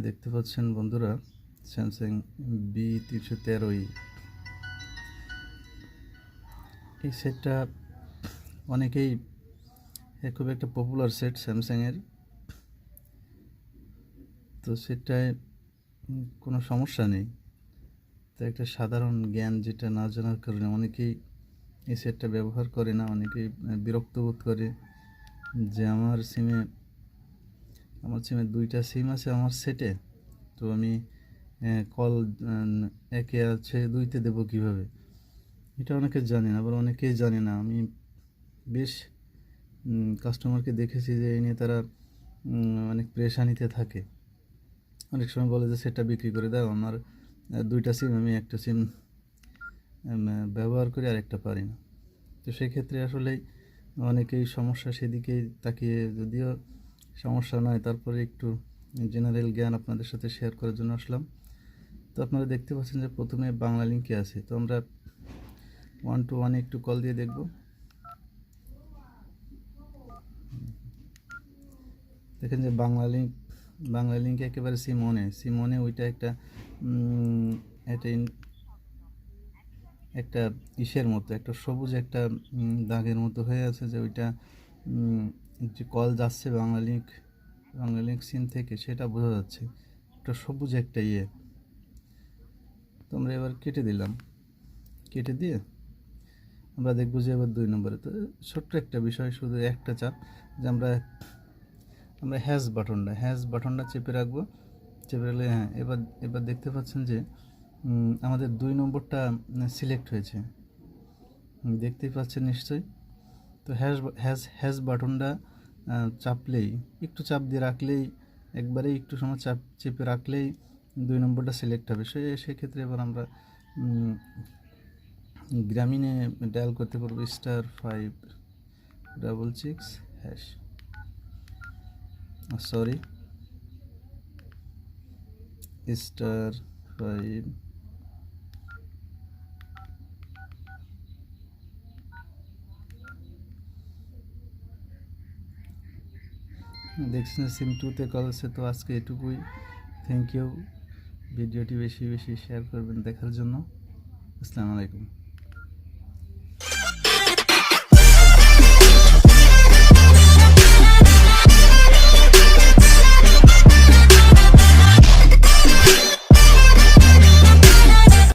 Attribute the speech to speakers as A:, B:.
A: দেখতে পাচ্ছেন বন্ধুরা, স্যামসাং B313 এই সেটটা অনেকেই খুব একটা পপুলার সেট স্যামসাংয়ের। তো সেটায় কোনো সমস্যা নেই। তো একটা সাধারণ জ্ঞান যেটা না জানার কারণে অনেকেই এই সেটটা ব্যবহার করে না, অনেকেই বিরক্ত বোধ করে যে আমার সিমে দুইটা সিম আছে আমার সেটে, তো আমি কল একে আছে দুইতে দেবো কীভাবে। এটা অনেকে জানে না, আবার অনেকেই জানে না। আমি বেশ কাস্টমারকে দেখেছি যে এই নিয়ে তারা অনেক পেরেশানিতে থাকে। অনেক সময় বলে যে সেটটা বিক্রি করে দাও, আমার দুইটা সিম, আমি একটা সিম ব্যবহার করি আর একটা পারি না। তো সেক্ষেত্রে আসলেই অনেকেই সমস্যা সেদিকেই তাকিয়ে, যদিও সমস্যা নয়, তারপরে একটু জেনারেল জ্ঞান আপনাদের সাথে শেয়ার করার জন্য আসলাম। তো আপনারা দেখতে পাচ্ছেন যে প্রথমে বাংলা লিঙ্কে আছে, তো আমরা 1 to 1 একটু কল দিয়ে দেখব। দেখেন যে বাংলা লিঙ্ক একেবারে সিম অনে ওইটা একটা ইসের মতো, একটা সবুজ একটা দাগের মতো হয়ে আছে, যে ওইটা যে কল যাচ্ছে বাংলা লিঙ্ক সিম থেকে সেটা বোঝা যাচ্ছে, একটা সবুজ একটা তো আমরা এবার কেটে দিলাম। কেটে দিয়ে আমরা দেখবো যে এবার 2 নম্বরে, তো ছোট্ট একটা বিষয়, শুধু একটা চাপ, যে আমরা হ্যাশ বাটনটা চেপে রাখবো। চেপে রাখলে হ্যাঁ, এবার দেখতে পাচ্ছেন যে আমাদের 2 নম্বরটা সিলেক্ট হয়েছে, দেখতেই পাচ্ছেন নিশ্চয়ই। তো হ্যাশ বাটনটা চাপলেই, একটু চাপ দিয়ে রাখলেই, একবারেই একটু সময় চেপে রাখলেই 2 নম্বরটা সিলেক্ট হবে। সেক্ষেত্রে এবার আমরা গ্রামীণে ডায়াল করতে পারবো *566#, সরি, *5 দেখছেন সিম 2তে কল আছে। তো আজকে এটুকুই, থ্যাংক ইউ। ভিডিওটি বেশি বেশি শেয়ার করবেন দেখার জন্য। আসসালামু আলাইকুম।